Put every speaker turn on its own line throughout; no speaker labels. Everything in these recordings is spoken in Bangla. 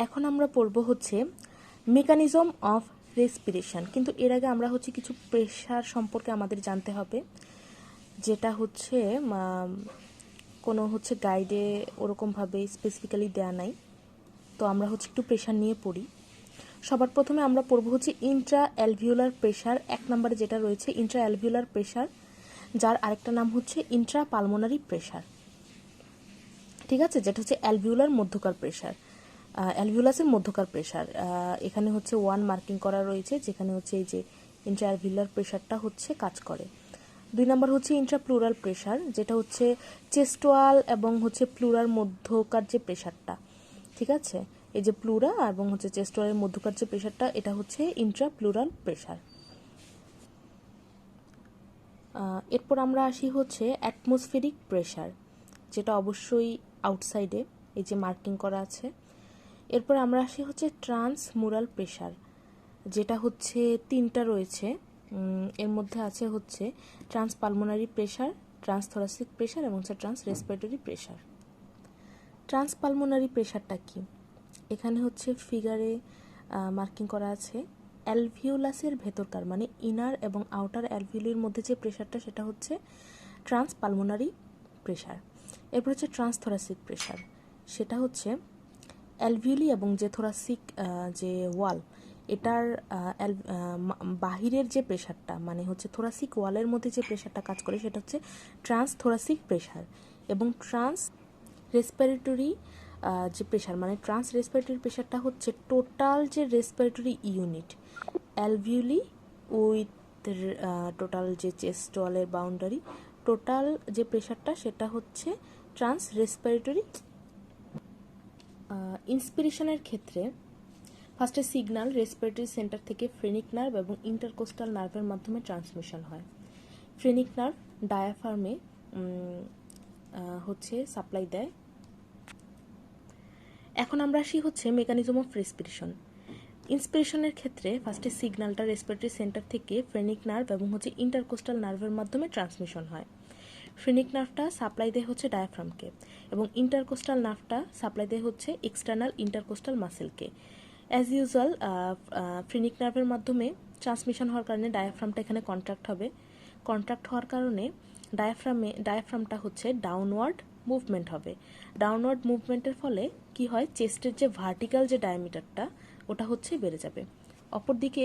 এখন আমরা পড়ব হচ্ছে মেকানিজম অফ রেসপিরেশন। কিন্তু এর আগে আমরা হচ্ছে কিছু প্রেশার সম্পর্কে আমাদের জানতে হবে, যেটা হচ্ছে কোনো হচ্ছে গাইডে ওরকমভাবে স্পেসিফিক্যালি দেয়া নাই। তো আমরা হচ্ছে একটু প্রেশার নিয়ে পড়ি। সবার প্রথমে আমরা পড়ব হচ্ছে ইন্ট্রা অ্যালভিওলার প্রেশার। 1 নম্বরে যেটা রয়েছে ইন্ট্রা অ্যালভিওলার প্রেশার, যার আরেকটা নাম হচ্ছে ইন্ট্রা পালমোনারি প্রেশার। ঠিক আছে, যেটা হচ্ছে অ্যালভিওলার মধ্যকার প্রেশার, অ্যালভিওলাসের মধ্যকার প্রেশার। এখানে হচ্ছে 1 মার্কিং করা রয়েছে, যেখানে হচ্ছে এই যে ইন্ট্রা অ্যালভিওলার প্রেশারটা হচ্ছে কাজ করে। 2 নম্বর হচ্ছে ইন্ট্রা প্লুরাল প্রেশার, যেটা হচ্ছে চেস্ট ওয়াল এবং হচ্ছে প্লুরার মধ্যকার যে প্রেশারটা। ঠিক আছে, এই যে প্লুরা এবং হচ্ছে চেস্ট ওয়ালের মধ্যকার যে প্রেশারটা, এটা হচ্ছে ইন্ট্রা প্লুরাল প্রেশার। এরপর আমরা আসি হচ্ছে অ্যাটমসফেরিক প্রেশার, যেটা অবশ্যই আউটসাইডে, এই যে মার্কিং করা আছে। এরপর আমরা আসি হচ্ছে ট্রান্সমুরাল প্রেশার, যেটা হচ্ছে 3টা রয়েছে। এর মধ্যে আছে হচ্ছে ট্রান্সপালমোনারি প্রেশার, ট্রান্সথোরাসিক প্রেশার এবং হচ্ছে ট্রান্স রেসপিরেটরি প্রেশার। ট্রান্সপালমোনারি প্রেশারটা কি? এখানে হচ্ছে ফিগারে মার্কিং করা আছে অ্যালভিওলাসের ভেতরকার, মানে ইনার এবং আউটার অ্যালভিওলির মধ্যে যে প্রেশারটা, সেটা হচ্ছে ট্রান্সপালমোনারি প্রেশার। এরপর হচ্ছে ট্রান্সথোরাসিক প্রেশার, সেটা হচ্ছে অ্যালভিওলি এবং যে থোরাসিক যে ওয়াল, এটার বাহিরের যে প্রেশারটা, মানে হচ্ছে থোরাসিক ওয়ালের মধ্যে যে প্রেশারটা কাজ করে, সেটা হচ্ছে ট্রান্সথোরাসিক প্রেশার। এবং ট্রান্স রেসপিরেটরি যে প্রেশার, মানে ট্রান্স রেসপিরেটরি প্রেশারটা হচ্ছে টোটাল যে respiratory unit, alveoli with total যে চেস্ট ওয়ালের বাউন্ডারি, টোটাল যে প্রেশারটা, সেটা হচ্ছে ট্রান্স রেসপিরেটরি। ইন্সপিরেশনের ক্ষেত্রে ফার্স্টে সিগন্যাল রেসপিরেটরি সেন্টার থেকে ফ্রেনিক নার্ভ এবং ইন্টারকোস্টাল নার্ভের মাধ্যমে ট্রান্সমিশন হয়। ফ্রেনিক নার্ভ ডায়াফ্রামে হচ্ছে সাপ্লাই দেয়। এখন আমরা আসি হচ্ছে মেকানিজম অফ রেসপিরেশন। ইন্সপিরেশনের ক্ষেত্রে ফার্স্টে সিগন্যালটা রেসপিরেটরি সেন্টার থেকে ফ্রেনিক নার্ভ এবং হচ্ছে ইন্টারকোস্টাল নার্ভের মাধ্যমে ট্রান্সমিশন হয়। ফ্রেনিক নার্ভটা সাপ্লাই দেয় হচ্ছে ডায়াফ্রামকে এবং ইন্টারকোস্টাল নার্ভটা সাপ্লাই দেয় হচ্ছে এক্সটার্নাল ইন্টারকোস্টাল মাসেলকে। অ্যাজ ইউজুয়াল ফ্রেনিক নার্ভের মাধ্যমে ট্রান্সমিশন হওয়ার কারণে ডায়াফ্রামটা এখানে কন্ট্রাক্ট হবে। কন্ট্রাক্ট হওয়ার কারণে ডায়াফ্রামটা হচ্ছে ডাউনওয়ার্ড মুভমেন্ট হবে। ডাউনওয়ার্ড মুভমেন্টের ফলে কি হয়, চেস্টের যে ভার্টিক্যাল যে ডায়ামিটারটা, ওটা হচ্ছে বেড়ে যাবে। অপরদিকে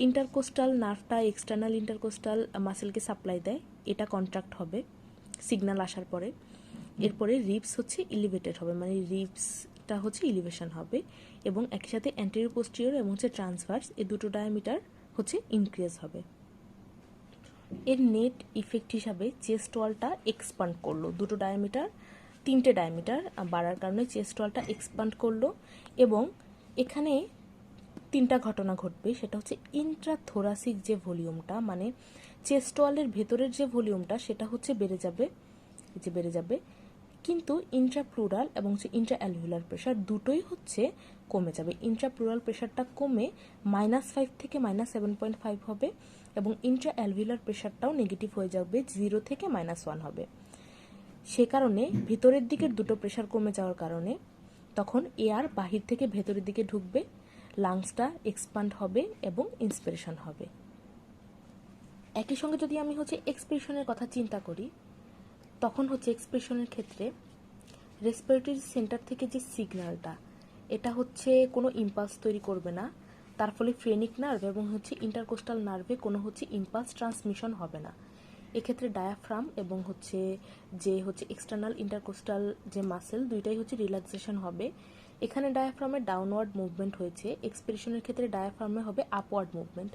ইন্টারকোস্টাল নার্ভটা এক্সটার্নাল ইন্টারকোস্টাল মাসেলকে সাপ্লাই দেয়, এটা কন্ট্রাক্ট হবে সিগন্যাল আসার পরে। এরপরে রিবস হচ্ছে ইলিভেটেড হবে, মানে রিবসটা হচ্ছে ইলিভেশন হবে এবং একই সাথে অ্যান্টেরিয়র পোস্টিরিয়র এবং হচ্ছে ট্রান্সভার্স, এই দুটো ডায়ামিটার হচ্ছে ইনক্রিজ হবে। এর নেট ইফেক্ট হিসাবে চেস্ট ওয়ালটা এক্সপান্ড করলো, দুটো ডায়ামিটার, 3টে ডায়ামিটার বাড়ার কারণে চেস্ট ওয়ালটা এক্সপান্ড করলো এবং এখানে 3টা ঘটনা ঘটবে। সেটা হচ্ছে ইন্ট্রাথোরাসিক যে ভলিউমটা, মানে চেস্ট ওয়ালের ভেতরের যে ভলিউমটা, সেটা হচ্ছে বেড়ে যাবে, কিন্তু ইন্ট্রাপ্লুরাল এবং ইন্ট্রা অ্যালভিওলার প্রেশার দুটোই হচ্ছে কমে যাবে। ইন্ট্রাপ্লুরাল প্রেশারটা কমে -5 থেকে -7.5 হবে এবং ইন্ট্রা অ্যালভিওলার প্রেশারটাও নেগেটিভ হয়ে যাবে, 0 থেকে -1 হবে। সে কারণে ভিতরের দিকের দুটো প্রেশার কমে যাওয়ার কারণে তখন এয়ার বাহির থেকে ভেতরের দিকে ঢুকবে, লাংসটা এক্সপান্ড হবে এবং ইন্সপিরেশন হবে। একই সঙ্গে যদি আমি হচ্ছে এক্সপিরেশনের কথা চিন্তা করি, তখন হচ্ছে এক্সপ্রেশনের ক্ষেত্রে রেসপিরেটরি সেন্টার থেকে যে সিগন্যালটা, এটা হচ্ছে কোনো ইম্পালস তৈরি করবে না, তার ফলে ফ্রেনিক নার্ভ এবং হচ্ছে ইন্টারকোস্টাল নার্ভে কোনো হচ্ছে ইম্পালস ট্রান্সমিশন হবে না। এক্ষেত্রে ডায়াফ্রাম এবং হচ্ছে এক্সটার্নাল ইন্টারকোস্টাল যে মাসেল, দুইটাই হচ্ছে রিল্যাক্সেশন হবে। এখানে ডায়াফ্রামের ডাউনওয়ার্ড মুভমেন্ট হয়েছে, এক্সপিরেশনের ক্ষেত্রে ডায়াফ্রামে হবে আপওয়ার্ড মুভমেন্ট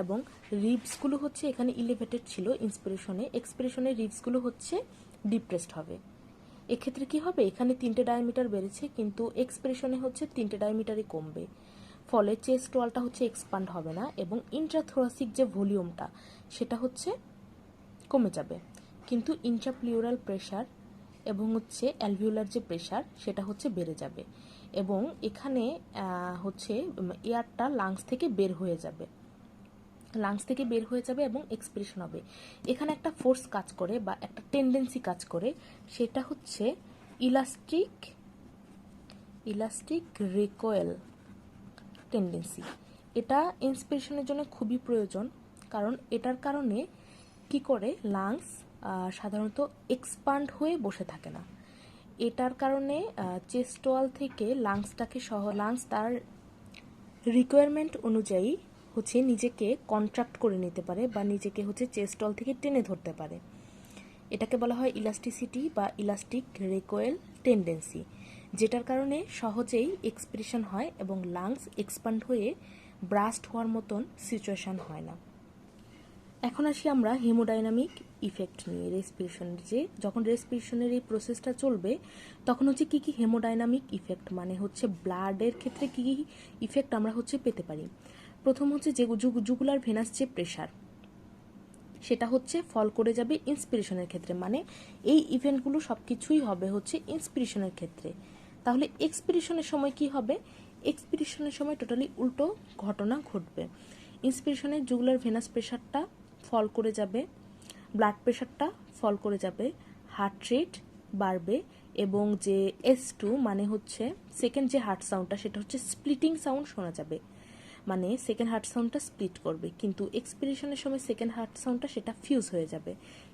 এবং রিবসগুলো হচ্ছে এখানে ইলিভেটেড ছিল ইন্সপিরেশনে, এক্সপিরেশনের রিবসগুলো হচ্ছে ডিপ্রেসড হবে। এক্ষেত্রে কি হবে, এখানে 3টে ডায়ামিটার বেড়েছে কিন্তু এক্সপিরেশনে হচ্ছে 3টে ডায়ামিটারই কমবে, ফলে চেস্ট ওয়ালটা হচ্ছে এক্সপান্ড হবে না এবং ইন্ট্রাথোরাসিক যে ভলিউমটা, সেটা হচ্ছে কমে যাবে, কিন্তু ইন্ট্রাপ্লিউরাল প্রেশার এবং হচ্ছে অ্যালভিওলার যে প্রেশার, সেটা হচ্ছে বেড়ে যাবে এবং এখানে হচ্ছে এয়ারটা লাংস থেকে বের হয়ে যাবে এবং এক্সপিরেশন হবে। এখানে একটা ফোর্স কাজ করে বা একটা টেন্ডেন্সি কাজ করে, সেটা হচ্ছে ইলাস্টিক ইলাস্টিক রিকোয়েল টেন্ডেন্সি, এটা ইন্সপিরেশনের জন্য খুবই প্রয়োজন, কারণ এটার কারণে কি করে লাংস সাধারণত এক্সপান্ড হয়ে বসে থাকে না। এটার কারণে চেস্ট ওয়াল থেকে লাংস তার রিকোয়ারমেন্ট অনুযায়ী হচ্ছে নিজেকে কন্ট্রাক্ট করে নিতে পারে বা নিজেকে হচ্ছে চেস্ট ওয়াল থেকে টেনে ধরতে পারে। এটাকে বলা হয় ইলাস্টিসিটি বা ইলাস্টিক রিকোয়েল টেন্ডেন্সি, যেটার কারণে সহজেই এক্সপিরেশন হয় এবং লাংস এক্সপান্ড হয়ে ব্রাস্ট হওয়ার মতন সিচুয়েশন হয় না। এখন আসি আমরা হেমোডাইনামিক ইফেক্ট নিয়ে রেসপিরেশনের, যে যখন রেসপিরেশনের এই প্রসেসটা চলবে তখন হচ্ছে কি কি হেমোডাইনামিক ইফেক্ট মানে হচ্ছে ব্লাডের ক্ষেত্রে কি কি ইফেক্ট আমরা হচ্ছে পেতে পারি। প্রথম হচ্ছে যে জুগুলার ভেনাস যে প্রেশার, সেটা হচ্ছে ফল করে যাবে ইন্সপিরেশনের ক্ষেত্রে, মানে এই ইভেন্টগুলো সব কিছুই হবে হচ্ছে ইন্সপিরেশনের ক্ষেত্রে। তাহলে এক্সপিরেশনের সময় কি হবে? এক্সপিরেশনের সময় টোটালি উল্টো ঘটনা ঘটবে। ইন্সপিরেশনের জুগুলার ভেনাস প্রেশারটা ফল করে যাবে, ব্লাড প্রেশারটা ফল করে যাবে, হার্ট রেট বাড়বে এবং যে S2 মানে হচ্ছে সেকেন্ড যে হার্ট সাউন্ডটা সেটা হচ্ছে স্প্লিটিং সাউন্ড শোনা যাবে, মানে সেকেন্ড হার্ট সাউন্ডটা স্প্লিট করবে, কিন্তু এক্সপিরেশনের সময় সেকেন্ড হার্ট সাউন্ডটা সেটা ফিউজ হয়ে যাবে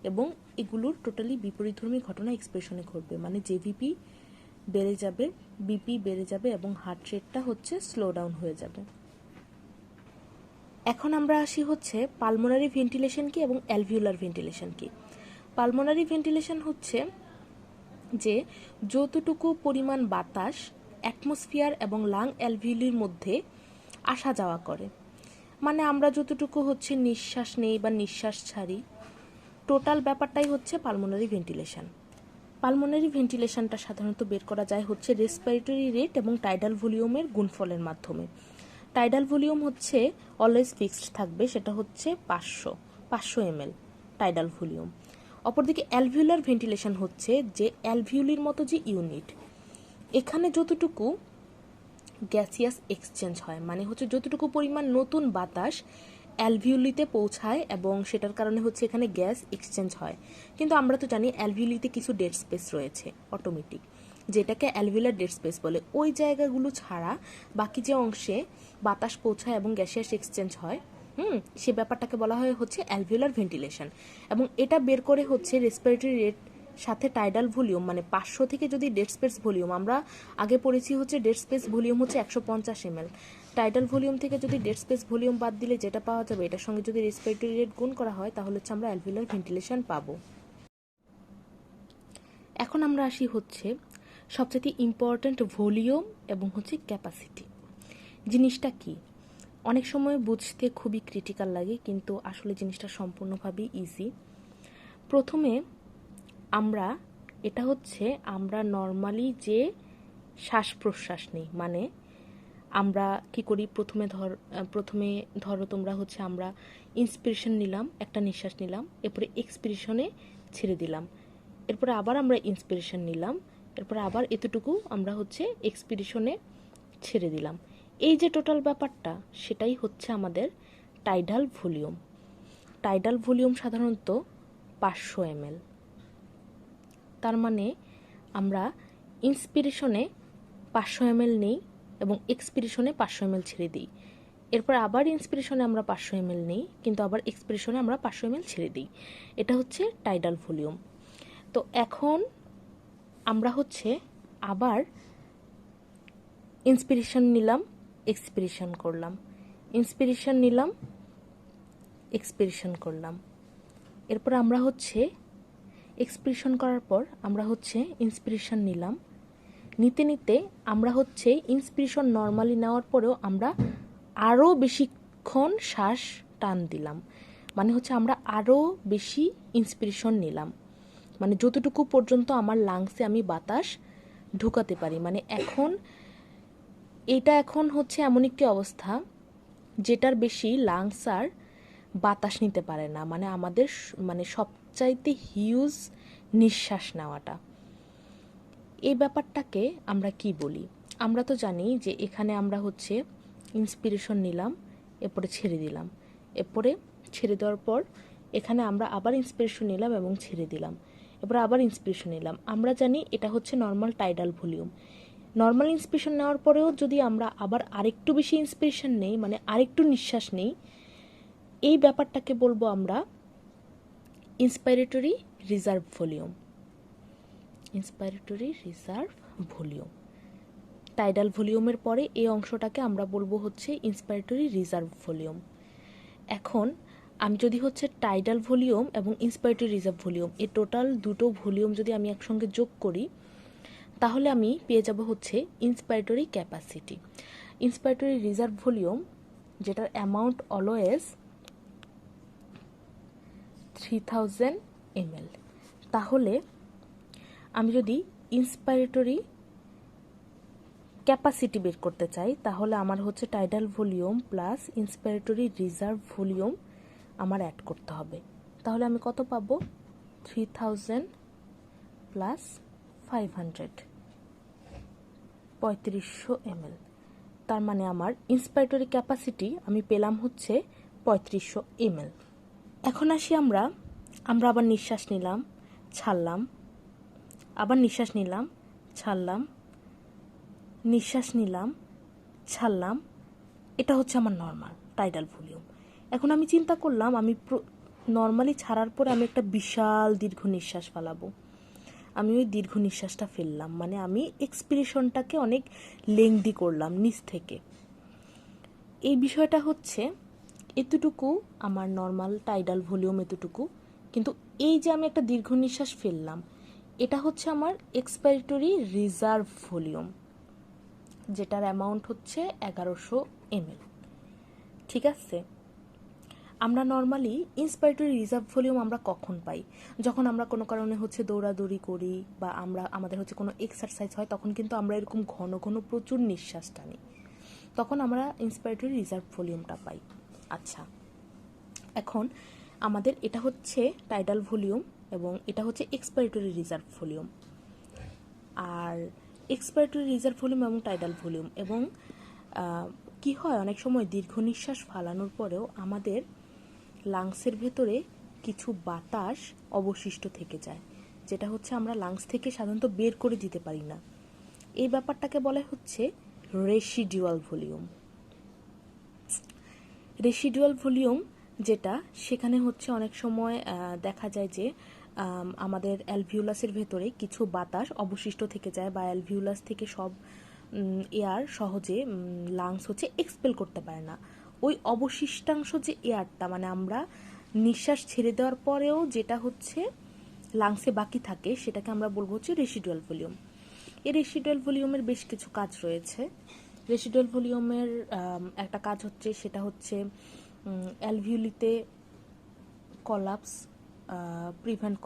এবং এগুলোর টোটালি বিপরীতধর্মী ঘটনা এক্সপিরেশনে ঘটবে, মানে জেভিপি বেড়ে যাবে, বিপি বেড়ে যাবে এবং হার্ট রেটটা হচ্ছে স্লো ডাউন হয়ে যাবে। এখন আমরা আসি হচ্ছে পালমোনারি ভেন্টিলেশন কি এবং অ্যালভিউলার ভেন্টিলেশন কি। পালমোনারি ভেন্টিলেশন হচ্ছে যে যতটুকু পরিমাণ বাতাস অ্যাটমসফিয়ার এবং লাং অ্যালভিউলির মধ্যে আসা যাওয়া করে, মানে আমরা যতটুকু হচ্ছে নিঃশ্বাস নেই বা নিঃশ্বাস ছাড়ি, টোটাল ব্যাপারটাই হচ্ছে পালমোনারি ভেন্টিলেশন। পালমোনারি ভেন্টিলেশনটা সাধারণত বের করা যায় হচ্ছে রেসপিরেটরি রেট এবং টাইডাল ভলিউমের গুণফলের মাধ্যমে। টাইডাল ভলিউম হচ্ছে অলওয়েজ ফিক্সড থাকবে, সেটা হচ্ছে 500 ml টাইডাল ভলিউম। অপরদিকে অ্যালভিউলার ভেন্টিলেশন হচ্ছে যে অ্যালভিউলির মতো যে ইউনিট, এখানে যতটুকু গ্যাসিয়াস এক্সচেঞ্জ হয়, মানে হচ্ছে যতটুকু পরিমাণ নতুন বাতাস অ্যালভিউলিতে পৌঁছায় এবং সেটার কারণে হচ্ছে এখানে গ্যাস এক্সচেঞ্জ হয়। কিন্তু আমরা তো জানি অ্যালভিউলিতে কিছু ডেড স্পেস রয়েছে অটোমেটিক, যেটাকে অ্যালভিউলার ডেড স্পেস বলে। ওই জায়গাগুলো ছাড়া বাকি যে অংশে বাতাস পৌঁছায় এবং গ্যাসিয়াস এক্সচেঞ্জ হয়, সে ব্যাপারটাকে বলা হয় হচ্ছে অ্যালভিউলার ভেন্টিলেশন। এবং এটা বের করে হচ্ছে রেসপিরেটরি রেট সাথে টাইডাল ভলিউম, মানে 500 থেকে যদি ডেড স্পেস ভলিউম, আমরা আগে পড়েছি হচ্ছে ডেড স্পেস ভলিউম হচ্ছে 150 ml, টাইডাল ভলিউম থেকে যদি ডেড স্পেস ভলিউম বাদ দিলে যেটা পাওয়া যাবে, এটার সঙ্গে যদি রেসপিরেটরি রেট গুণ করা হয় তাহলে হচ্ছে আমরা অ্যালভিউলার ভেন্টিলেশন পাবো। এখন আমরা আসি হচ্ছে সবচেয়ে ইম্পর্ট্যান্ট ভলিউম এবং হচ্ছে ক্যাপাসিটি জিনিসটা কি। অনেক সময় বুঝতে খুবই ক্রিটিক্যাল লাগে, কিন্তু আসলে জিনিসটা সম্পূর্ণভাবেই ইজি। প্রথমে আমরা নর্মালি যে শ্বাস প্রশ্বাস নিই, মানে আমরা কি করি, প্রথমে ধরো তোমরা হচ্ছে আমরা ইন্সপিরেশন নিলাম, একটা নিঃশ্বাস নিলাম, এরপরে এক্সপিরেশনে ছেড়ে দিলাম, এরপরে আবার আমরা ইন্সপিরেশন নিলাম, এরপরে আবার এতটুকু আমরা হচ্ছে এক্সপিরেশনে ছেড়ে দিলাম। এই যে টোটাল ব্যাপারটা, সেটাই হচ্ছে আমাদের টাইডাল ভলিউম। টাইডাল ভলিউম সাধারণত 500 ml। তার মানে আমরা ইন্সপিরেশনে 500 ml নেই এবং এক্সপিরেশনে 500 ml ছেড়ে দিই, এরপর আবার ইন্সপিরেশনে আমরা 500 ml নেই, কিন্তু আবার এক্সপিরেশনে আমরা 500 ml ছেড়ে দিই। এটা হচ্ছে টাইডাল ভলিউম। তো এখন আমরা হচ্ছে আবার ইন্সপিরেশন নিলাম, এক্সপিরেশন করলাম, ইন্সপিরেশন নিলাম, এক্সপিরেশন করলাম, এরপর আমরা হচ্ছে এক্সপিরেশন করার পর আমরা হচ্ছে ইন্সপিরেশন নিলাম, নিতে নিতে আমরা হচ্ছে ইন্সপিরেশন নর্মালি নেওয়ার পরেও আমরা আরও বেশিক্ষণ শ্বাস টান দিলাম, মানে হচ্ছে আমরা আরও বেশি ইন্সপিরেশন নিলাম, মানে যতটুকু পর্যন্ত আমার লাংসে আমি বাতাস ঢুকাতে পারি। মানে এখন হচ্ছে এমন একটি অবস্থা যেটার বেশি লাংস আর বাতাস নিতে পারে না, মানে আমাদের সবচাইতে হিউজ নিঃশ্বাস নেওয়াটা। এই ব্যাপারটাকে আমরা কি বলি? আমরা তো জানি যে এখানে আমরা হচ্ছে ইন্সপিরেশন নিলাম, এরপরে ছেড়ে দিলাম, এরপরে ছেড়ে দেওয়ার পর এখানে আমরা আবার ইন্সপিরেশন নিলাম এবং ছেড়ে দিলাম, এরপরে আবার ইন্সপিরেশন নিলাম। আমরা জানি এটা হচ্ছে normal tidal volume. Normal inspiration নেওয়ার পরেও যদি আমরা আবার আরেকটু বেশি ইন্সপিরেশন নেই, মানে আরেকটু নিঃশ্বাস নেই, এই ব্যাপারটাকে বলবো আমরা inspiratory reserve volume. Inspiratory reserve volume. Tidal ভলিউমের পরে এই অংশটাকে আমরা বলবো হচ্ছে ইন্সপাইরেটরি রিজার্ভ ভলিউম। এখন আমি যদি হচ্ছে টাইডাল ভলিউম এবং ইন্সপাইরেটরি রিজার্ভ ভলিউম, এই টোটাল দুটো ভলিউম যদি আমি একসঙ্গে যোগ করি, তাহলে আমি পেয়ে যাব হচ্ছে ইন্সপাইরেটরি ক্যাপাসিটি। ইন্সপাইরেটরি রিজার্ভ ভলিউম, যেটার অ্যামাউন্ট অলওয়েজ 3000 ml। তাহলে আমি যদি ইন্সপাইরেটরি ক্যাপাসিটি বের করতে চাই, তাহলে আমার হচ্ছে tidal volume plus inspiratory reserve volume আমার অ্যাড করতে হবে। তাহলে আমি কত পাবো? 3000 প্লাস 500, 3500 ml। তার মানে আমার ইন্সপাইরেটরি ক্যাপাসিটি আমি পেলাম হচ্ছে 3500 ml। এখন আসি আমরা আবার নিঃশ্বাস নিলাম, ছাড়লাম, আবার নিঃশ্বাস নিলাম, ছাড়লাম, নিঃশ্বাস নিলাম, ছাড়লাম। এটা হচ্ছে আমার নর্মাল টাইডাল ভলিউম। এখন আমি চিন্তা করলাম আমি নর্মালি ছাড়ার পরে আমি একটা বিশাল দীর্ঘ নিঃশ্বাস ফেলাবো। আমি ওই দীর্ঘ নিঃশ্বাসটা ফেললাম, মানে আমি এক্সপিরেশনটাকে অনেক লেংদি করলাম নিচ থেকে। এই বিষয়টা হচ্ছে এতটুকু আমার নর্মাল টাইডাল ভলিউম, এতটুকু। কিন্তু এই যে আমি একটা দীর্ঘ নিঃশ্বাস ফেললাম, এটা হচ্ছে আমার এক্সপাইরেটরি রিজার্ভ ভলিউম, যেটার অ্যামাউন্ট হচ্ছে 1100 ml। ঠিক আছে? আমরা নর্মালি ইন্সপাইরেটরি রিজার্ভ ভলিউম আমরা কখন পাই? যখন আমরা কোনো কারণে হচ্ছে দৌড়াদৌড়ি করি বা আমাদের হচ্ছে কোনো এক্সারসাইজ হয়, তখন কিন্তু আমরা এরকম ঘন ঘন প্রচুর নিঃশ্বাস টানি, তখন আমরা ইন্সপাইরেটরি রিজার্ভ ভলিউমটা পাই। আচ্ছা, এখন আমাদের এটা হচ্ছে টাইডাল ভলিউম এবং এটা হচ্ছে এক্সপাইরেটরি রিজার্ভ ভলিউম। আর এক্সপাইরেটরি রিজার্ভ ভলিউম এবং টাইডাল ভলিউম, এবং কি হয় অনেক সময় দীর্ঘ নিঃশ্বাস ফালানোর পরেও আমাদের লাংসের ভেতরে কিছু বাতাস অবশিষ্ট থেকে যায়, যেটা হচ্ছে আমরা লাংস থেকে সাধারণত বের করে দিতে পারি না। এই ব্যাপারটাকে বলা হচ্ছে রেসিডুয়াল ভলিউম। রেসিডুয়াল ভলিউম যেটা, সেখানে হচ্ছে অনেক সময় দেখা যায় যে আমাদের অ্যালভিউলাসের ভেতরে কিছু বাতাস অবশিষ্ট থেকে যায়, বা অ্যালভিউলাস থেকে সব এয়ার সহজে লাংস হচ্ছে এক্সপেল করতে পারে না। ওই অবশিষ্টাংশ যে এয়ারটা, মানে আমরা নিঃশ্বাস ছেড়ে দেওয়ার পরেও যেটা হচ্ছে লাংসে বাকি থাকে, সেটাকে আমরা বলবো হচ্ছে রেসিডুয়াল ভলিউম। এই রেসিডুয়াল ভলিউমের বেশ কিছু কাজ রয়েছে। রেসিডুয়াল ভলিউমের একটা কাজ হচ্ছে, সেটা হচ্ছে অ্যালভিউলিতে কলাপস প্রিভেন্ট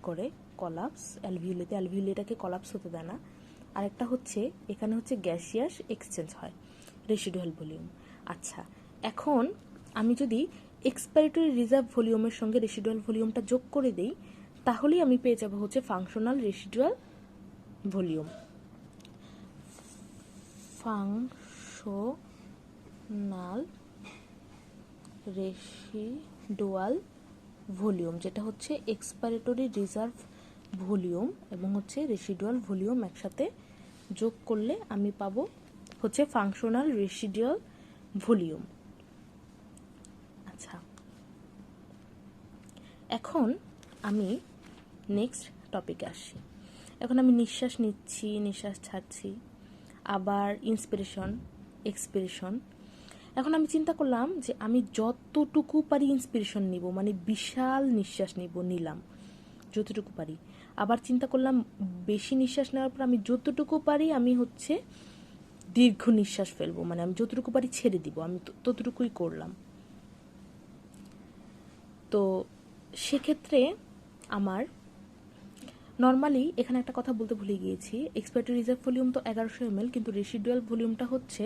করে কলাপস অ্যালভিউলিটাকে কলাপস হতে দেয় না। আরেকটা হচ্ছে এখানে হচ্ছে গ্যাসিয়াস এক্সচেঞ্জ হয়, রেসিডুয়াল ভলিউম। আচ্ছা, এখন আমি যদি এক্সপাইরেটরি রিজার্ভ ভলিউমের সঙ্গে রেসিডুয়াল ভলিউমটা যোগ করে দেই, তাহলেই আমি পেয়ে যাব হচ্ছে functional residual volume. Functional residual volume, যেটা হচ্ছে এক্সপাইরেটরি রিজার্ভ ভলিউম এবং হচ্ছে রেসিডুয়াল ভলিউম একসাথে যোগ করলে আমি পাবো হচ্ছে ফাংশনাল রেসিডুয়াল ভলিউম। আচ্ছা, এখন আমি নেক্সট টপিকে আসি। এখন আমি নিঃশ্বাস নিচ্ছি, নিঃশ্বাস ছাড়ছি, আবার ইন্সপিরেশন, এক্সপিরেশন। এখন আমি চিন্তা করলাম যে আমি যতটুকু পারি ইন্সপিরেশন নিব, মানে বিশাল নিঃশ্বাস নিলাম যতটুকু পারি। আবার চিন্তা করলাম বেশি নিঃশ্বাস নেওয়ার পর আমি যতটুকু পারি আমি হচ্ছে দীর্ঘ নিঃশ্বাস ফেলবো, মানে আমি যতটুকু পারি ছেড়ে দিব, আমি ততটুকুই করলাম। তো সেক্ষেত্রে আমার নর্মালি এখানে একটা কথা বলতে ভুলে গিয়েছি, এক্সপাইরেটরি রিজার্ভ ভলিউম তো 1100 ml, কিন্তু রেসিডুয়াল ভলিউমটা হচ্ছে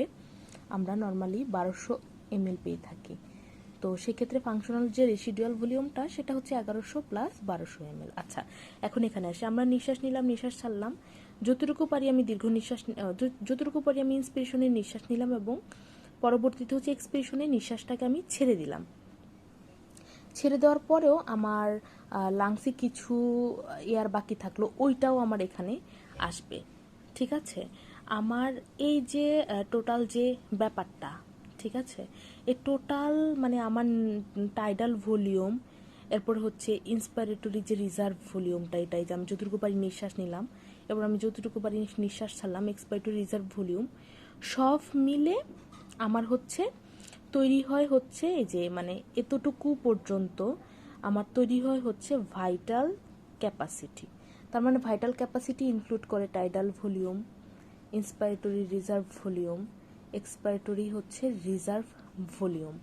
আমরা নর্মালি 1200 ml পেয়ে থাকি। তো সেক্ষেত্রে ফাংশনাল যে রেসিডুয়াল ভলিউমটা, সেটা হচ্ছে 1100 প্লাস 1200 ml। আচ্ছা, এখন এখানে আসে আমরা নিঃশ্বাস নিলাম, নিঃশ্বাস ছাড়লাম, যতটুকু পারি আমি দীর্ঘ নিঃশ্বাস, যতটুকু পারি আমি ইন্সপিরেশনের নিঃশ্বাস নিলাম এবং পরবর্তীতে হচ্ছে এক্সপিরেশনের নিঃশ্বাসটাকে আমি ছেড়ে দিলাম। ছেড়ে দেওয়ার পরেও আমার লাংসে কিছু এয়ার বাকি থাকলো, ওইটাও আমার এখানে আসবে। ঠিক আছে। আমার এই যে টোটাল যে ব্যাপারটা, ঠিক আছে, এই টোটাল মানে আমার টাইডাল ভলিউম, এরপর হচ্ছে ইন্সপাইরেটরি যে রিজার্ভ ভলিউমটা, এটাই যে আমি যতটুকু পারি নিঃশ্বাস নিলাম, এবার আমি যতটুকু পারি নিঃশ্বাস ছাড়লাম, এক্সপাইরেটরি রিজার্ভ ভলিউম সব মিলে আমার হচ্ছে তৈরি হয় হচ্ছে এই যে মানে এতটুকু পর্যন্ত আমার তৈরি হয় হচ্ছে ভাইটাল ক্যাপাসিটি। তার মানে ভাইটাল ক্যাপাসিটি ইনক্লুড করে tidal volume, inspiratory reserve volume, এক্সপাইরেটরি হচ্ছে রিজার্ভ ভলিউম।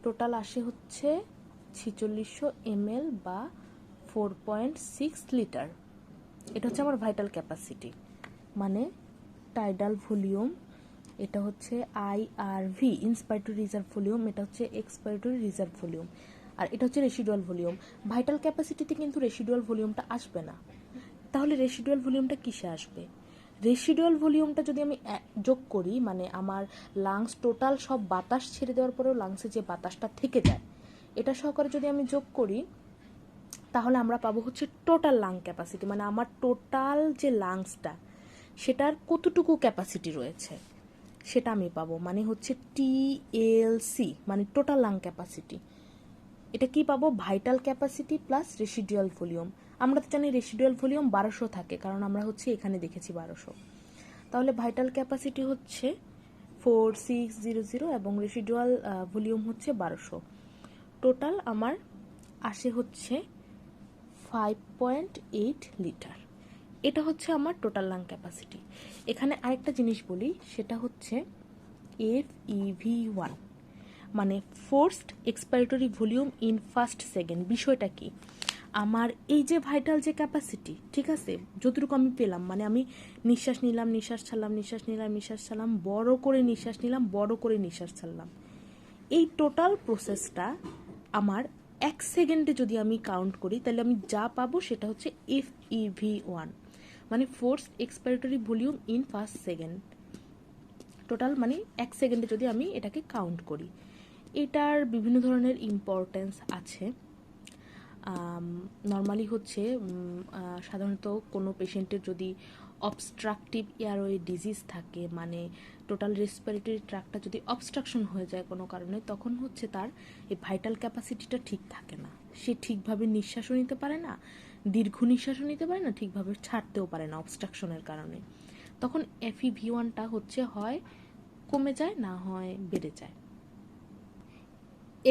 টোটাল আসে হচ্ছে 4600 ml বা 4.6 লিটার। এটা হচ্ছে আমার ভাইটাল ক্যাপাসিটি, মানে টাইডাল ভলিউম, এটা হচ্ছে আইআরভি ইন্সপাইরেটরি রিজার্ভ ভলিউম, এটা হচ্ছে এক্সপাইরেটরি রিজার্ভ ভলিউম, আর এটা হচ্ছে রেসিডুয়াল ভলিউম। ভাইটাল ক্যাপাসিটিতে কিন্তু রেসিডুয়াল ভলিউমটা আসবে না। তাহলে রেসিডুয়াল ভলিউমটা কিসে আসবে? রেসিডুয়াল ভলিউমটা যদি আমি যোগ করি, মানে আমার লাংস টোটাল সব বাতাস ছেড়ে দেওয়ার পরেও লাংসে যে বাতাসটা থেকে যায়, এটা সহকারে যদি আমি যোগ করি, তাহলে আমরা পাবো হচ্ছে টোটাল লাং ক্যাপাসিটি, মানে আমার টোটাল যে লাংসটা সেটার কতটুকু ক্যাপাসিটি রয়েছে সেটা আমি পাবো, মানে হচ্ছে টিএলসি, মানে টোটাল লাং ক্যাপাসিটি। এটা কি পাবো? Vital capacity plus residual volume. আমরা তো জানি রেসিডুয়াল ভলিউম 1200 থাকে, কারণ আমরা হচ্ছে এখানে দেখেছি 1200। তাহলে ভাইটাল ক্যাপাসিটি হচ্ছে 4600 এবং রেসিডুয়াল ভলিউম হচ্ছে 1200। টোটাল আমার আসে হচ্ছে 5.8 লিটার। এটা হচ্ছে আমার টোটাল লাং ক্যাপাসিটি। এখানে আরেকটা জিনিস বলি, সেটা হচ্ছে FEV1, মানে forced expiratory volume in first second. বিষয়টা কি? আমার এই যে ভাইটাল যে ক্যাপাসিটি, ঠিক আছে, যতটুকু আমি পেলাম, মানে আমি নিঃশ্বাস নিলাম, নিঃশ্বাস ছাড়লাম, নিঃশ্বাস নিলাম, নিঃশ্বাস ছাড়লাম, বড় করে নিঃশ্বাস নিলাম, বড় করে নিঃশ্বাস ছাড়লাম, এই টোটাল প্রসেসটা আমার 1 সেকেন্ডে যদি আমি কাউন্ট করি, তাহলে আমি যা পাবো সেটা হচ্ছে FEV1, মানে force expiratory volume in first second. Total মানে 1 সেকেন্ডে যদি আমি এটাকে কাউন্ট করি। এটার বিভিন্ন ধরনের ইম্পর্টেন্স আছে। নর্মালি হচ্ছে সাধারণত কোনো পেশেন্টের যদি অবস্ট্রাকটিভ এয়ারওয়ে ডিজিজ থাকে, মানে টোটাল রেসপিরেটরি ট্র্যাক্টটা যদি অবস্ট্রাকশন হয়ে যায় কোনো কারণে, তখন হচ্ছে তার এই ভাইটাল ক্যাপাসিটিটা ঠিক থাকে না। সে ঠিকভাবে নিঃশ্বাসও নিতে পারে না, দীর্ঘ নিঃশ্বাসও নিতে পারে না, ঠিকভাবে ছাড়তেও পারে না অবস্ট্রাকশনের কারণে। তখন FEV1টা হচ্ছে হয় কমে যায়, না হয় বেড়ে যায়।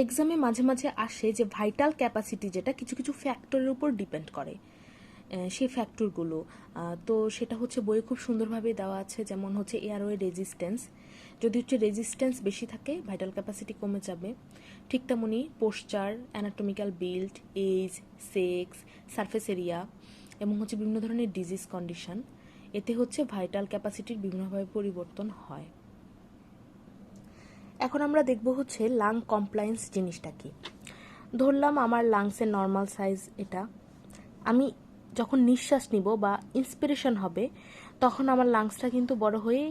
এক্সামে মাঝে মাঝে আসে যে ভাইটাল ক্যাপাসিটি যেটা কিছু কিছু ফ্যাক্টরের উপর ডিপেন্ড করে, সেই ফ্যাক্টরগুলো, তো সেটা হচ্ছে বইয়ে খুব সুন্দরভাবে দেওয়া আছে। যেমন হচ্ছে এয়ারওয়ে রেজিস্ট্যান্স, যদি হচ্ছে রেজিস্ট্যান্স বেশি থাকে ভাইটাল ক্যাপাসিটি কমে যাবে। ঠিক তেমনি posture, anatomical build, age, sex, surface area এবং হচ্ছে বিভিন্ন ধরনের ডিজিজ কন্ডিশন, এতে হচ্ছে ভাইটাল ক্যাপাসিটির বিভিন্নভাবে পরিবর্তন হয়। এখন আমরা দেখব হচ্ছে লাং কমপ্লায়েন্স জিনিসটা কি। ধরলাম আমার লাংসের নর্মাল সাইজ এটা, আমি যখন নিঃশ্বাস নিব বা ইন্সপিরেশন হবে, তখন আমার লাংসটা কিন্তু বড় হয়ে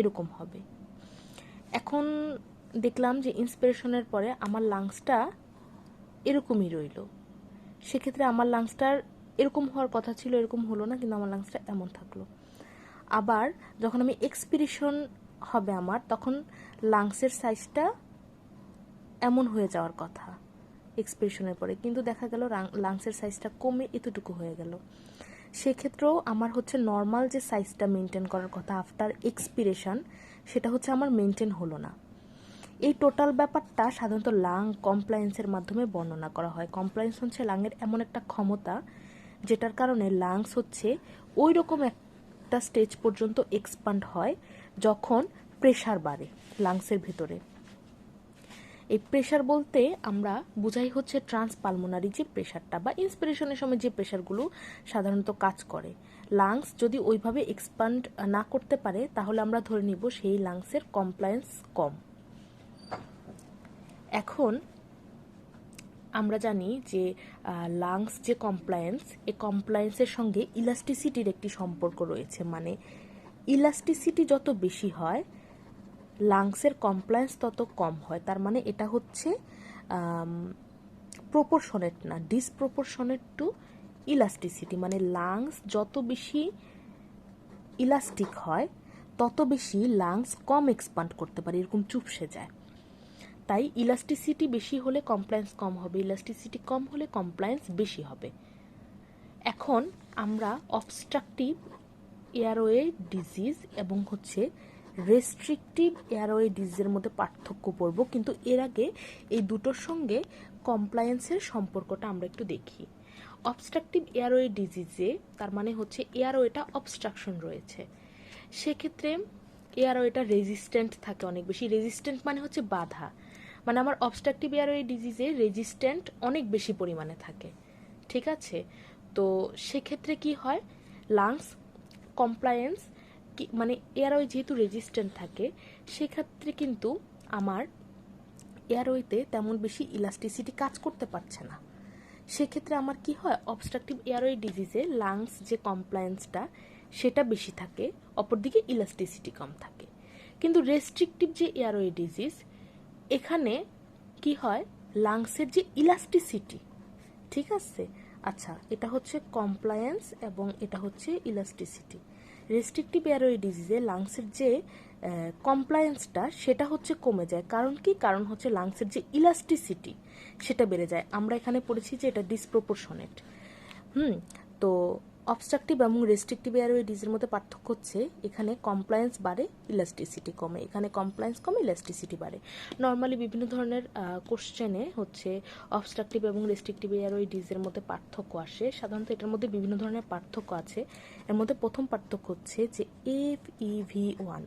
এরকম হবে। এখন দেখলাম যে ইন্সপিরেশনের পরে আমার লাংসটা এরকমই রইল, সেক্ষেত্রে আমার লাংসটার এরকম হওয়ার কথা ছিল, এরকম হলো না, কিন্তু আমার লাংসটা এমন থাকলো। আবার যখন আমি এক্সপিরেশন হবে আমার, তখন লাংসের সাইজটা এমন হয়ে যাওয়ার কথা এক্সপিরেশনের পরে, কিন্তু দেখা গেল লাংসের সাইজটা কমে এতটুকু হয়ে গেল। সেক্ষেত্রেও আমার হচ্ছে নর্মাল যে সাইজটা মেনটেন করার কথা আফটার এক্সপিরেশন, সেটা হচ্ছে আমার মেনটেন হলো না। এই টোটাল ব্যাপারটা সাধারণত লাং কমপ্লায়েন্সের মাধ্যমে বর্ণনা করা হয়। কমপ্লায়েন্স হচ্ছে লাংয়ের এমন একটা ক্ষমতা যেটার কারণে লাংস হচ্ছে ওই রকম একটা স্টেজ পর্যন্ত এক্সপান্ড হয় যখন প্রেশার বাড়ে লাংসের ভেতরে। এই প্রেশার বলতে আমরা বুঝাই হচ্ছে ট্রান্সপালমোনারি যে প্রেশারটা, বা ইন্সপিরেশনের সময় যে প্রেশারগুলো সাধারণত কাজ করে। লাংস যদি ওইভাবে এক্সপান্ড না করতে পারে, তাহলে আমরা ধরে নিব সেই লাংসের কমপ্লায়েন্স কম। এখন আমরা জানি যে লাংস যে কমপ্লায়েন্স, এই কমপ্লায়েন্সের সঙ্গে ইলাস্টিসিটির একটি সম্পর্ক রয়েছে। মানে ইলাস্টিসিটি যত বেশি হয়, লাংসের কমপ্লায়েন্স তত কম হয়। তার মানে এটা হচ্ছে প্রপোর্শনেট না, ডিসপ্রপোর্শনেট টু ইলাস্টিসিটি। মানে লাংস যত বেশি ইলাস্টিক হয় তত বেশি লাংস কম এক্সপান্ড করতে পারে, এরকম চুপসে যায়। তাই ইলাস্টিসিটি বেশি হলে কমপ্লায়েন্স কম হবে, ইলাস্টিসিটি কম হলে কমপ্লায়েন্স বেশি হবে। এখন আমরা অবস্ট্রাকটিভ এয়ারওয়ে ডিজিজ এবং হচ্ছে রেস্ট্রিকটিভ এয়ারওয়ে ডিজিজের মধ্যে পার্থক্য পড়ব, কিন্তু এর আগে এই দুটোর সঙ্গে কমপ্লায়েন্সের সম্পর্কটা আমরা একটু দেখি। অবস্ট্রাকটিভ এয়ারওয়ে ডিজিজে তার মানে হচ্ছে এয়ারওয়েটা অবস্ট্রাকশন রয়েছে, সেক্ষেত্রে এয়ারওয়েটা রেজিস্ট্যান্ট থাকে অনেক বেশি। রেজিস্ট্যান্ট মানে হচ্ছে বাধা, মানে আমার অবস্ট্রাকটিভ এয়ারওয়ে ডিজিজে রেজিস্ট্যান্ট অনেক বেশি পরিমাণে থাকে, ঠিক আছে। তো সেক্ষেত্রে কি হয়, লাংস কমপ্লায়েন্স মানে এয়ারওয়ে যেহেতু রেজিস্ট্যান্ট থাকে, সেক্ষেত্রে কিন্তু আমার এয়ারওয়েতে তেমন বেশি ইলাস্টিসিটি কাজ করতে পারছে না। সেক্ষেত্রে আমার কি হয়, অবস্ট্রাকটিভ এয়ারওয়ে ডিজিজে লাংস যে কমপ্লায়েন্সটা সেটা বেশি থাকে, অপরদিকে ইলাস্টিসিটি কম থাকে। কিন্তু রেস্ট্রিকটিভ যে এয়ারওয়ে ডিজিজ, এখানে কি হয়, লাংসের যে ইলাস্টিসিটি, ঠিক আছে, আচ্ছা এটা হচ্ছে কমপ্লায়েন্স এবং এটা হচ্ছে ইলাস্টিসিটি। রেস্ট্রিকটিভ এয়ারওয়ে ডিজিজে লাংসের যে কমপ্লায়েন্সটা সেটা হচ্ছে কমে যায়, কারণ কি, কারণ হচ্ছে লাংসের যে ইলাস্টিসিটি সেটা বেড়ে যায়। আমরা এখানে পড়েছি যে এটা ডিসপ্রপোর্শনেট। তো অবস্ট্রাকটিভ এবং রেস্ট্রিকটিভ এয়ারওয়ে ডিজিজের মধ্যে পার্থক্য হচ্ছে এখানে কমপ্লায়েন্স বাড়ে, ইলাস্টিসিটি কমে, এখানে কমপ্লায়েন্স কমে, ইলাস্টিসিটি বাড়ে। নর্মালি বিভিন্ন ধরনের কোশ্চেনে হচ্ছে অবস্ট্রাকটিভ এবং রেস্ট্রিকটিভ এয়ারওয়ে ডিজিজের মধ্যে পার্থক্য আসে। সাধারণত এটার মধ্যে বিভিন্ন ধরনের পার্থক্য আছে। এর মধ্যে প্রথম পার্থক্য হচ্ছে যে FEV1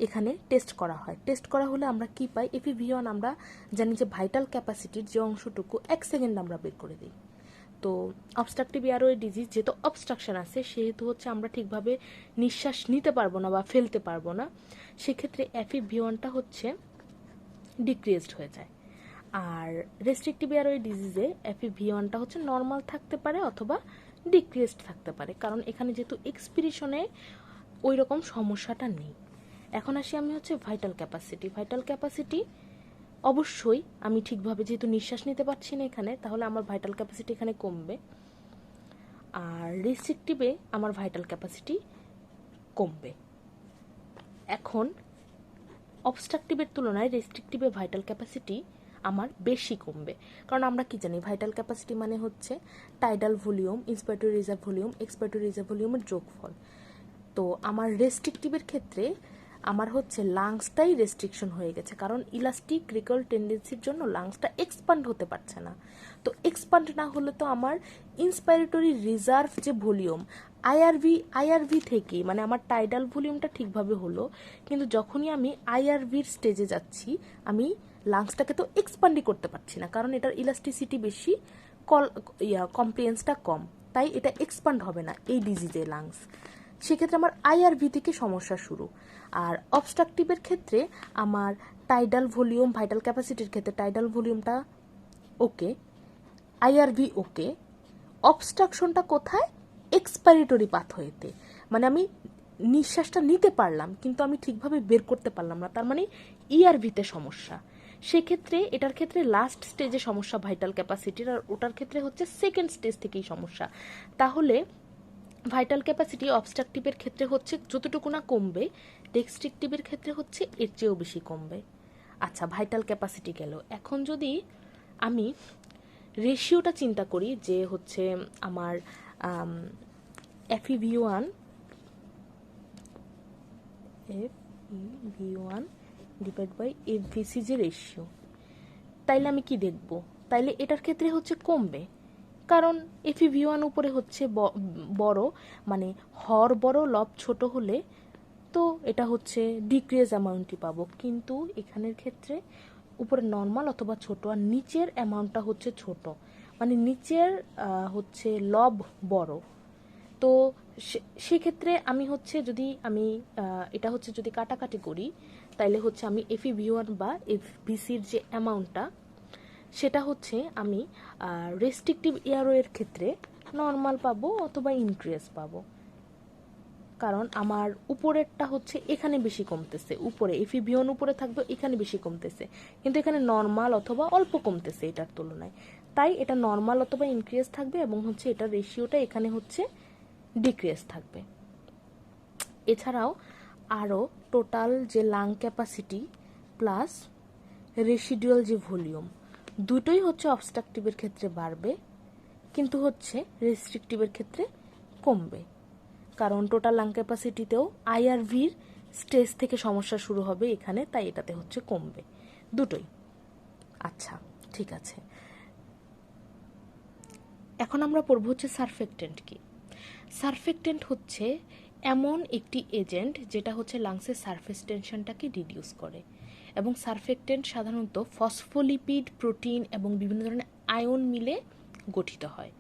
এখানে টেস্ট করা হয়। টেস্ট করা হলে আমরা কি পাই, FEV1 আমরা জানি যে ভাইটাল ক্যাপাসিটির যে অংশটুকু 1 সেকেন্ড আমরা বের করে দিই। তো অবস্ট্রাকটিভ এয়ারওয়ে ডিজিজ যেহেতু অবস্ট্রাকশন আছে, সেহেতু হচ্ছে আমরা ঠিকভাবে নিঃশ্বাস নিতে পারবো না বা ফেলতে পারবো না, সেক্ষেত্রে FEV1টা হচ্ছে ডিক্রিজড হয়ে যায়। আর রেস্ট্রিকটিভ এয়ারওয়ে ডিজিজে FEV1টা হচ্ছে নর্মাল থাকতে পারে অথবা ডিক্রিজড থাকতে পারে, কারণ এখানে যেহেতু এক্সপিরেশনে ওই রকম সমস্যাটা নেই। এখন আসি আমি হচ্ছে ভাইটাল ক্যাপাসিটি। ভাইটাল ক্যাপাসিটি অবশ্যই আমি ঠিকভাবে যেহেতু নিঃশ্বাস নিতে পারছি না এখানে, তাহলে আমার ভাইটাল ক্যাপাসিটি এখানে কমবে। আর রেস্ট্রিকটিভে আমার ভাইটাল ক্যাপাসিটি কমবে। এখন অবস্ট্রাকটিভের তুলনায় রেস্ট্রিকটিভে ভাইটাল ক্যাপাসিটি আমার বেশি কমবে, কারণ আমরা কি জানি, ভাইটাল ক্যাপাসিটি মানে হচ্ছে tidal volume, inspiratory reserve volume, expiratory reserve ভলিউমের যোগফল। তো আমার রেস্ট্রিকটিভের ক্ষেত্রে আমার হচ্ছে লাংসটাই রেস্ট্রিকশন হয়ে গেছে, কারণ ইলাস্টিক রিকল টেন্ডেন্সির জন্য লাংসটা এক্সপান্ড হতে পারছে না। তো এক্সপান্ড না হলে তো আমার ইন্সপাইরেটরি রিজার্ভ যে ভলিউম আইআরভি থেকে, মানে আমার টাইডাল ভলিউমটা ঠিকভাবে হলো, কিন্তু যখনই আমি আইআরভির স্টেজে যাচ্ছি, আমি লাংসটাকে তো এক্সপান্ডই করতে পারছি না, কারণ এটার ইলাস্টিসিটি বেশি, কমপ্লিয়েন্সটা কম, তাই এটা এক্সপান্ড হবে না এই ডিজিজে লাংস। সেক্ষেত্রে আমার আইআরভি থেকে সমস্যা শুরু। আর অবস্ট্রাকটিভের ক্ষেত্রে আমার টাইডাল ভলিউম, ভাইটাল ক্যাপাসিটির ক্ষেত্রে টাইডাল ভলিউমটা ওকে, আইআরভি ওকে, অবস্ট্রাকশনটা কোথায়, এক্সপাইরেটরি পাথওয়েতে, মানে আমি নিঃশ্বাসটা নিতে পারলাম কিন্তু আমি ঠিকভাবে বের করতে পারলাম না, তার মানে ইআরভিতে সমস্যা। সেক্ষেত্রে এটার ক্ষেত্রে লাস্ট স্টেজে সমস্যা ভাইটাল ক্যাপাসিটির, আর ওটার ক্ষেত্রে হচ্ছে সেকেন্ড স্টেজ থেকেই সমস্যা। তাহলে ভাইটাল ক্যাপাসিটি অবস্ট্রাকটিভের ক্ষেত্রে হচ্ছে যতটুকু না কমবে, রেস্ট্রিকটিভের ক্ষেত্রে হচ্ছে এর চেয়েও বেশি কমবে। আচ্ছা, ভাইটাল ক্যাপাসিটি গেল। এখন যদি আমি রেশিওটা চিন্তা করি যে হচ্ছে আমার FEV1 ডিভাইড বাই FVC যে রেশিও, তাইলে আমি কি দেখব, তাইলে এটার ক্ষেত্রে হচ্ছে কমবে, কারণ FEV1 উপরে হচ্ছে বড়, মানে হর বড় লব ছোট হলে তো এটা হচ্ছে ডিক্রিজ অ্যামাউন্টই পাবো, কিন্তু এখানের ক্ষেত্রে উপরে নর্মাল অথবা ছোট, আর নিচের অ্যামাউন্টটা হচ্ছে ছোট, মানে নিচের হচ্ছে লব বড়। তো সেক্ষেত্রে আমি হচ্ছে যদি আমি এটা হচ্ছে যদি কাটাকাটি করি, তাইলে হচ্ছে আমি FEV1 বা FVCর যে অ্যামাউন্টটা সেটা হচ্ছে আমি রেস্ট্রিকটিভ এয়ারওয়ের ক্ষেত্রে নর্মাল পাবো অথবা ইনক্রিজ পাবো, কারণ আমার উপরেরটা হচ্ছে এখানে বেশি কমতেছে, উপরে FEV1 উপরে থাকবে, এখানে বেশি কমতেছে, কিন্তু এখানে নর্মাল অথবা অল্প কমতেছে এটার তুলনায়, তাই এটা নর্মাল অথবা ইনক্রিজ থাকবে এবং হচ্ছে এটা রেশিওটা এখানে হচ্ছে ডিক্রিজ থাকবে। এছাড়াও আরও টোটাল যে লাং ক্যাপাসিটি প্লাস রেসিডুয়াল যে ভলিউম, দুটোই হচ্ছে অবস্ট্রাকটিভের ক্ষেত্রে বাড়বে, কিন্তু হচ্ছে রেস্ট্রিকটিভের ক্ষেত্রে কমবে। কারণ টোটাল লাং ক্যাপাসিটিতেও আইআরভির স্টেজ থেকে সমস্যা শুরু হবে এখানে, তাই এটাতে হচ্ছে কমবে, দুটোই। আচ্ছা, ঠিক আছে। এখন আমরা পড়ব হচ্ছে সারফেক্টেন্ট কি। সারফেক্টেন্ট হচ্ছে এমন একটি এজেন্ট যেটা হচ্ছে লাংসের সারফেস টেনশনটাকে রিডিউস করে, এবং সারফেক্টেন্ট সাধারণত ফসফোলিপিড, প্রোটিন এবং বিভিন্ন ধরনের আয়ন মিলে গঠিত হয়।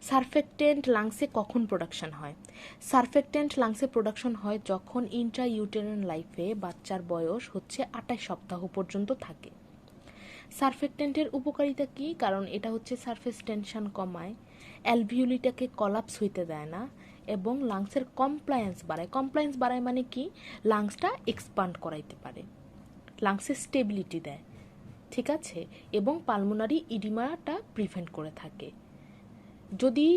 সারফেক্টেন্ট লাংসে কখন প্রোডাকশন হয়? সারফেক্টেন্ট লাংসে প্রোডাকশন হয় যখন ইন্ট্রাইউটেরাইন লাইফে বাচ্চার বয়স হচ্ছে 28 সপ্তাহ পর্যন্ত থাকে। সারফেক্টেন্টের উপকারিতা কি? কারণ এটা হচ্ছে সারফেস টেনশন কমায়, অ্যালভিওলিটাকে কলাপস হইতে দেয় না, এবং লাংসের কমপ্লায়েন্স বাড়ায়। কমপ্লায়েন্স বাড়ায় মানে কি? লাংসটা এক্সপান্ড করাইতে পারে, লাংসের স্টেবিলিটি দেয়, ঠিক আছে, এবং পালমোনারি ইডিমাটা প্রিভেন্ট করে থাকে। যদি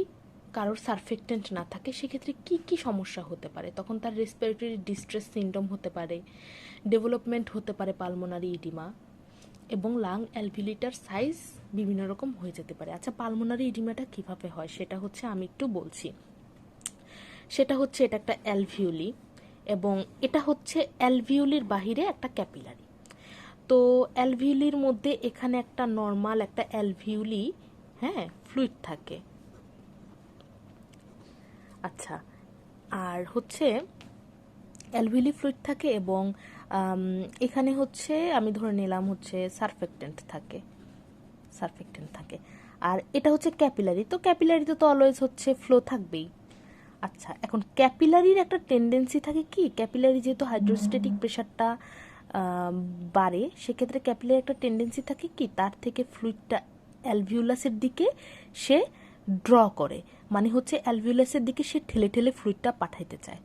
কারোর সারফেক্টেন্ট না থাকে সেক্ষেত্রে কি কি সমস্যা হতে পারে? তখন তার রেসপিরেটরি ডিস্ট্রেস সিনড্রোম হতে পারে, ডেভেলপমেন্ট হতে পারে পালমোনারি ইডিমা, এবং লাং অ্যালভিউলিটার সাইজ বিভিন্ন রকম হয়ে যেতে পারে। আচ্ছা, পালমোনারি ইডিমাটা কিভাবে হয় সেটা হচ্ছে আমি একটু বলছি। সেটা হচ্ছে এটা একটা অ্যালভিউলি, এবং এটা হচ্ছে অ্যালভিউলির বাহিরে একটা ক্যাপিলারি। তো অ্যালভিউলির মধ্যে এখানে একটা নর্মাল একটা অ্যালভিউলি ফ্লুইড থাকে। আচ্ছা, আর হচ্ছে অ্যালভিউলি ফ্লুইড থাকে, এবং এখানে হচ্ছে আমি ধরে নিলাম হচ্ছে সারফেক্টেন্ট থাকে। আর এটা হচ্ছে ক্যাপিলারি, তো ক্যাপিলারিতে তো অলওয়েজ হচ্ছে ফ্লো থাকবেই। আচ্ছা, এখন ক্যাপিলারির একটা টেন্ডেন্সি থাকে কি, ক্যাপিলারি যেহেতু হাইড্রোস্ট্যাটিক প্রেশারটা বাড়ে, সেক্ষেত্রে ক্যাপিলারি একটা টেন্ডেন্সি থাকে কি, তার থেকে ফ্লুইডটা অ্যালভিউলাসের দিকে সে ড্র করে, মানে হচ্ছে অ্যালভিউলাসের দিকে সে ঠেলে ঠেলে ফ্লুইডটা পাঠাইতে চায়।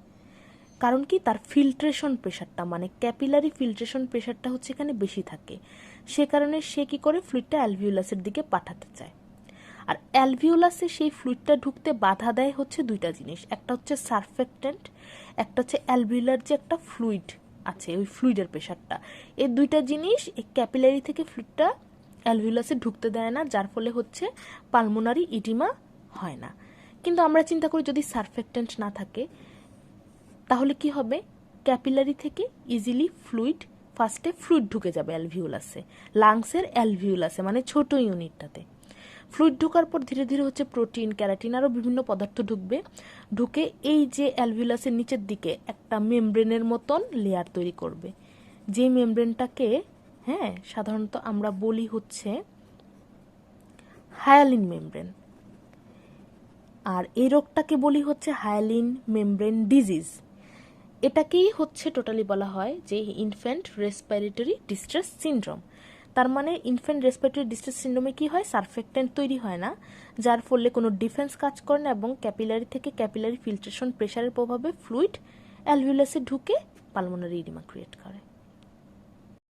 কারণ কি, তার ফিল্ট্রেশন প্রেশারটা, মানে ক্যাপিলারি ফিল্ট্রেশন প্রেশারটা হচ্ছে এখানে বেশি থাকে, সে কারণে সে কি করে ফ্লুইডটা অ্যালভিউলাসের দিকে পাঠাতে চায়। আর অ্যালভিউলাসে সেই ফ্লুইডটা ঢুকতে বাধা দেয় হচ্ছে দুইটা জিনিস, একটা হচ্ছে সারফেক্টেন্ট, একটা হচ্ছে অ্যালভিউলার যে একটা ফ্লুইড আছে, ওই ফ্লুইডের প্রেশারটা। এই দুইটা জিনিস এই ক্যাপিলারি থেকে ফ্লুইডটা অ্যালভিউলাসে ঢুকতে দেয় না, যার ফলে হচ্ছে পালমোনারি ইডিমা হয় না। কিন্তু আমরা চিন্তা করি যদি সারফেক্টেন্ট না থাকে তাহলে কি হবে, ক্যাপিলারি থেকে ইজিলি ফার্স্টে ফ্লুইড ঢুকে যাবে অ্যালভিউলাসে, লাংসের অ্যালভিউলাসে, মানে ছোট ইউনিটটাতে। ফ্লুইড ঢোকার পর ধীরে ধীরে হচ্ছে প্রোটিন, ক্যারাটিন, আরও বিভিন্ন পদার্থ ঢুকে এই যে অ্যালভিউলাসের নিচের দিকে একটা মেমব্রেনের মতন লেয়ার তৈরি করবে, যে মেমব্রেনটাকে সাধারণত আমরা বলি হচ্ছে হায়ালিন মেমব্রেন। আর এই রোগটাকে বলি হচ্ছে হায়ালিন মেমব্রেন ডিজিজ। এটাকেই হচ্ছে টোটালি বলা হয় যে ইনফ্যান্ট রেসপিরেটরি ডিস্ট্রেস সিনড্রোম। তার মানে ইনফ্যান্ট রেসপিরেটরি ডিস্ট্রেস সিনড্রোমে কি হয়, সারফেক্টেন্ট তৈরি হয় না, যার ফলে কোনো ডিফেন্স কাজ করে না, এবং ক্যাপিলারি থেকে ক্যাপিলারি ফিল্ট্রেশন প্রেশারের প্রভাবে ফ্লুইড অ্যালভিউলাসে ঢুকে পালমোনারি ইডিমা ক্রিয়েট করে।